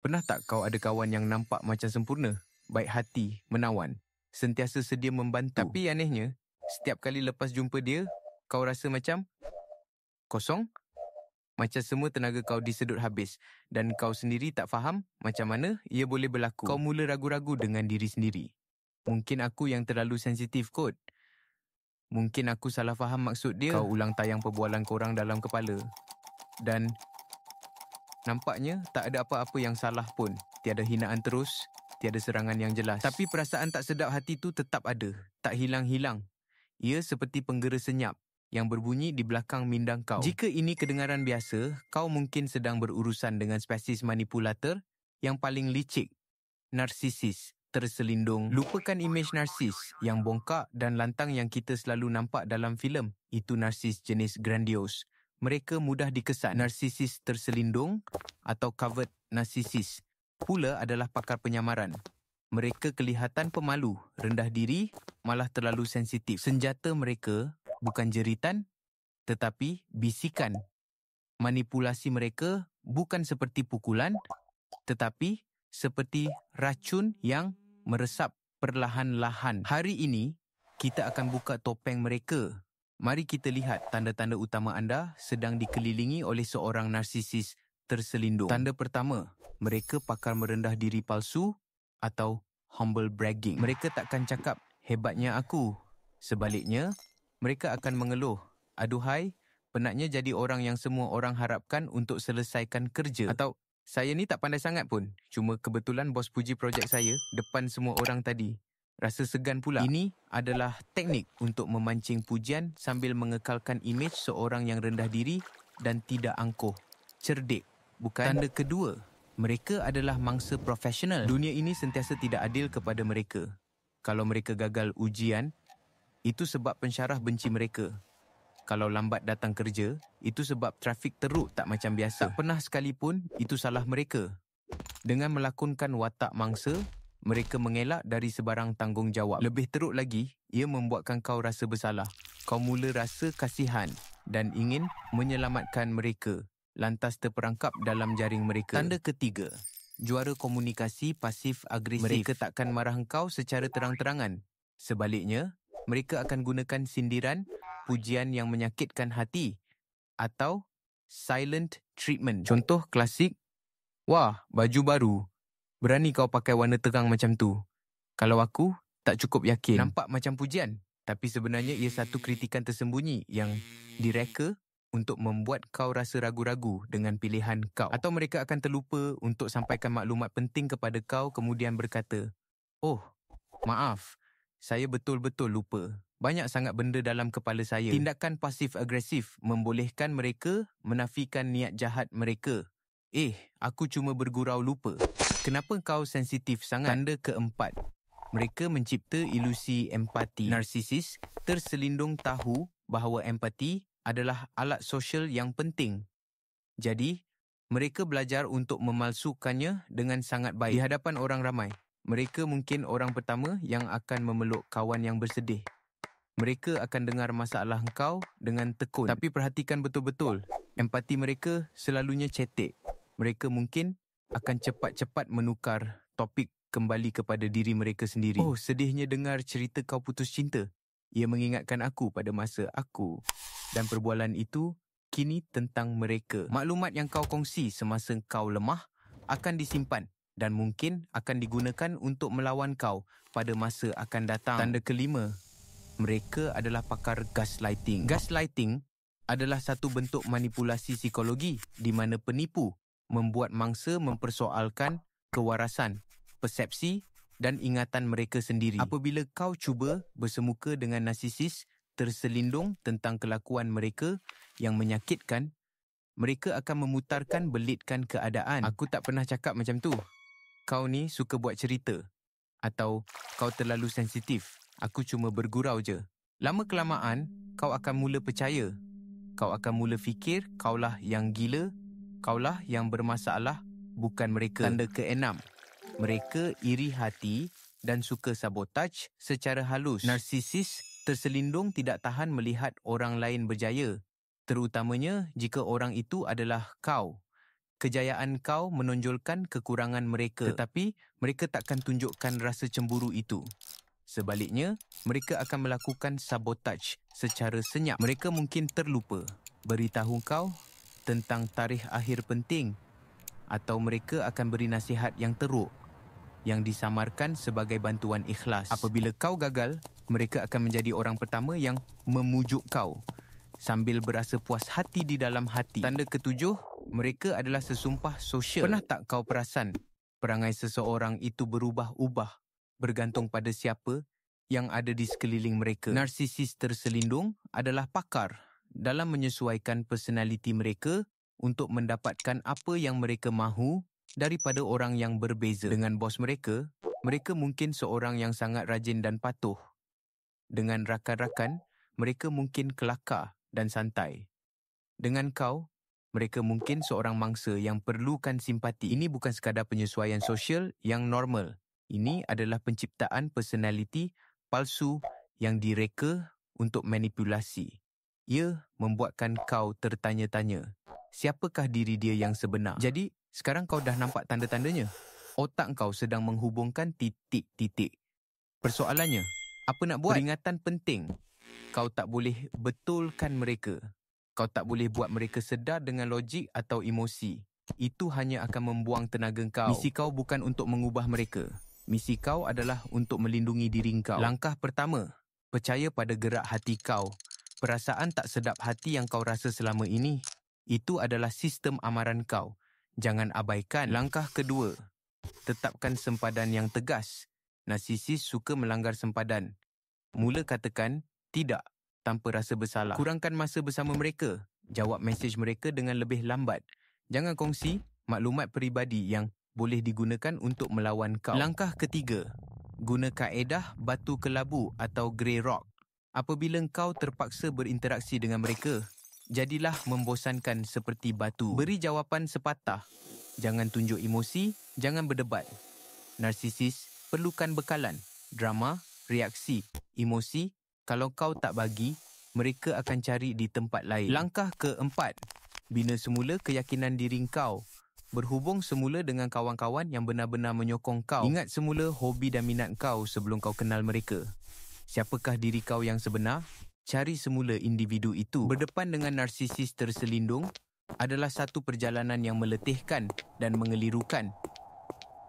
Pernah tak kau ada kawan yang nampak macam sempurna, baik hati, menawan, sentiasa sedia membantu? Tapi anehnya, setiap kali lepas jumpa dia, kau rasa macam kosong? Macam semua tenaga kau disedut habis dan kau sendiri tak faham macam mana ia boleh berlaku. Kau mula ragu-ragu dengan diri sendiri. Mungkin aku yang terlalu sensitif kot. Mungkin aku salah faham maksud dia. Kau ulang tayang perbualan korang dalam kepala. Dan nampaknya tak ada apa-apa yang salah pun. Tiada hinaan terus, tiada serangan yang jelas. Tapi perasaan tak sedap hati tu tetap ada. Tak hilang-hilang. Ia seperti penggera senyap yang berbunyi di belakang mindang kau. Jika ini kedengaran biasa, kau mungkin sedang berurusan dengan spesies manipulator yang paling licik, narsisis, terselindung. Lupakan imej narsis yang bongkak dan lantang yang kita selalu nampak dalam filem. Itu narsis jenis grandios. Mereka mudah dikesan. Narsisis terselindung atau covert narsisis pula adalah pakar penyamaran. Mereka kelihatan pemalu, rendah diri, malah terlalu sensitif. Senjata mereka bukan jeritan, tetapi bisikan. Manipulasi mereka bukan seperti pukulan, tetapi seperti racun yang meresap perlahan-lahan. Hari ini, kita akan buka topeng mereka. Mari kita lihat tanda-tanda utama anda sedang dikelilingi oleh seorang narsisis terselindung. Tanda pertama, mereka pakar merendah diri palsu atau humble bragging. Mereka takkan cakap, hebatnya aku. Sebaliknya, mereka akan mengeluh, aduhai, penatnya jadi orang yang semua orang harapkan untuk selesaikan kerja. Atau, saya ni tak pandai sangat pun. Cuma kebetulan bos puji projek saya depan semua orang tadi. Rasa segan pula. Ini adalah teknik untuk memancing pujian sambil mengekalkan imej seorang yang rendah diri dan tidak angkuh. Cerdik, bukan? Tanda kedua, mereka adalah mangsa profesional. Dunia ini sentiasa tidak adil kepada mereka. Kalau mereka gagal ujian, itu sebab pensyarah benci mereka. Kalau lambat datang kerja, itu sebab trafik teruk tak macam biasa. Tak pernah sekalipun itu salah mereka. Dengan melakonkan watak mangsa, mereka mengelak dari sebarang tanggungjawab. Lebih teruk lagi, ia membuatkan kau rasa bersalah. Kau mula rasa kasihan dan ingin menyelamatkan mereka, lantas terperangkap dalam jaring mereka. Tanda ketiga, juara komunikasi pasif agresif. Mereka takkan marah kau secara terang-terangan. Sebaliknya, mereka akan gunakan sindiran, pujian yang menyakitkan hati atau silent treatment. Contoh klasik, wah, baju baru. Berani kau pakai warna terang macam tu. Kalau aku, tak cukup yakin. Nampak macam pujian, tapi sebenarnya ia satu kritikan tersembunyi yang direka untuk membuat kau rasa ragu-ragu dengan pilihan kau. Atau mereka akan terlupa untuk sampaikan maklumat penting kepada kau kemudian berkata, oh, maaf, saya betul-betul lupa. Banyak sangat benda dalam kepala saya. Tindakan pasif-agresif membolehkan mereka menafikan niat jahat mereka. Aku cuma bergurau lupa. Kenapa kau sensitif sangat? Tanda keempat, mereka mencipta ilusi empati. Narsisis terselindung tahu bahawa empati adalah alat sosial yang penting. Jadi, mereka belajar untuk memalsukannya dengan sangat baik. Di hadapan orang ramai, mereka mungkin orang pertama yang akan memeluk kawan yang bersedih. Mereka akan dengar masalah kau dengan tekun. Tapi perhatikan betul-betul, empati mereka selalunya cetek. Mereka mungkin akan cepat-cepat menukar topik kembali kepada diri mereka sendiri. Oh, sedihnya dengar cerita kau putus cinta. Ia mengingatkan aku pada masa aku. Dan perbualan itu kini tentang mereka. Maklumat yang kau kongsi semasa kau lemah akan disimpan dan mungkin akan digunakan untuk melawan kau pada masa akan datang. Tanda kelima, mereka adalah pakar gaslighting. Gaslighting adalah satu bentuk manipulasi psikologi di mana penipu membuat mangsa mempersoalkan kewarasan, persepsi dan ingatan mereka sendiri. Apabila kau cuba bersemuka dengan narsisis terselindung tentang kelakuan mereka yang menyakitkan, mereka akan memutarkan belitkan keadaan. Aku tak pernah cakap macam tu. Kau ni suka buat cerita. Atau kau terlalu sensitif. Aku cuma bergurau je. Lama-kelamaan, kau akan mula percaya. Kau akan mula fikir kaulah yang gila, kaulah yang bermasalah, bukan mereka. Tanda keenam, mereka iri hati dan suka sabotaj secara halus. Narsisis terselindung tidak tahan melihat orang lain berjaya, terutamanya jika orang itu adalah kau. Kejayaan kau menonjolkan kekurangan mereka, tetapi mereka takkan tunjukkan rasa cemburu itu. Sebaliknya, mereka akan melakukan sabotaj secara senyap. Mereka mungkin terlupa beritahu kau tentang tarikh akhir penting, atau mereka akan beri nasihat yang teruk yang disamarkan sebagai bantuan ikhlas. Apabila kau gagal, mereka akan menjadi orang pertama yang memujuk kau sambil berasa puas hati di dalam hati. Tanda ketujuh, mereka adalah sesumpah sosial. Pernah tak kau perasan perangai seseorang itu berubah-ubah bergantung pada siapa yang ada di sekeliling mereka? Narsisis terselindung adalah pakar dalam menyesuaikan personaliti mereka untuk mendapatkan apa yang mereka mahu daripada orang yang berbeza. Dengan bos mereka, mereka mungkin seorang yang sangat rajin dan patuh. Dengan rakan-rakan, mereka mungkin kelakar dan santai. Dengan kau, mereka mungkin seorang mangsa yang perlukan simpati. Ini bukan sekadar penyesuaian sosial yang normal. Ini adalah penciptaan personaliti palsu yang direka untuk manipulasi. Ia membuatkan kau tertanya-tanya, siapakah diri dia yang sebenar? Jadi, sekarang kau dah nampak tanda-tandanya. Otak kau sedang menghubungkan titik-titik. Persoalannya, apa nak buat? Peringatan penting. Kau tak boleh betulkan mereka. Kau tak boleh buat mereka sedar dengan logik atau emosi. Itu hanya akan membuang tenaga kau. Misi kau bukan untuk mengubah mereka. Misi kau adalah untuk melindungi diri kau. Langkah pertama, percaya pada gerak hati kau. Perasaan tak sedap hati yang kau rasa selama ini, itu adalah sistem amaran kau. Jangan abaikan. Langkah kedua, tetapkan sempadan yang tegas. Narsisis suka melanggar sempadan. Mula katakan tidak tanpa rasa bersalah. Kurangkan masa bersama mereka. Jawab mesej mereka dengan lebih lambat. Jangan kongsi maklumat peribadi yang boleh digunakan untuk melawan kau. Langkah ketiga, guna kaedah batu kelabu atau grey rock. Apabila kau terpaksa berinteraksi dengan mereka, jadilah membosankan seperti batu. Beri jawapan sepatah. Jangan tunjuk emosi, jangan berdebat. Narsisis perlukan bekalan, drama, reaksi, emosi. Kalau kau tak bagi, mereka akan cari di tempat lain. Langkah keempat, bina semula keyakinan diri kau. Berhubung semula dengan kawan-kawan yang benar-benar menyokong kau. Ingat semula hobi dan minat kau sebelum kau kenal mereka. Siapakah diri kau yang sebenar? Cari semula individu itu. Berdepan dengan narsisis terselindung adalah satu perjalanan yang meletihkan dan mengelirukan.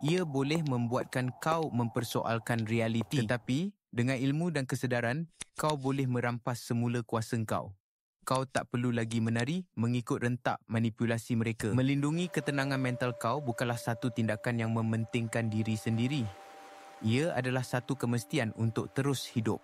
Ia boleh membuatkan kau mempersoalkan realiti. Tetapi, dengan ilmu dan kesedaran, kau boleh merampas semula kuasa kau. Kau tak perlu lagi menari mengikut rentak manipulasi mereka. Melindungi ketenangan mental kau bukanlah satu tindakan yang mementingkan diri sendiri. Ia adalah satu kemestian untuk terus hidup.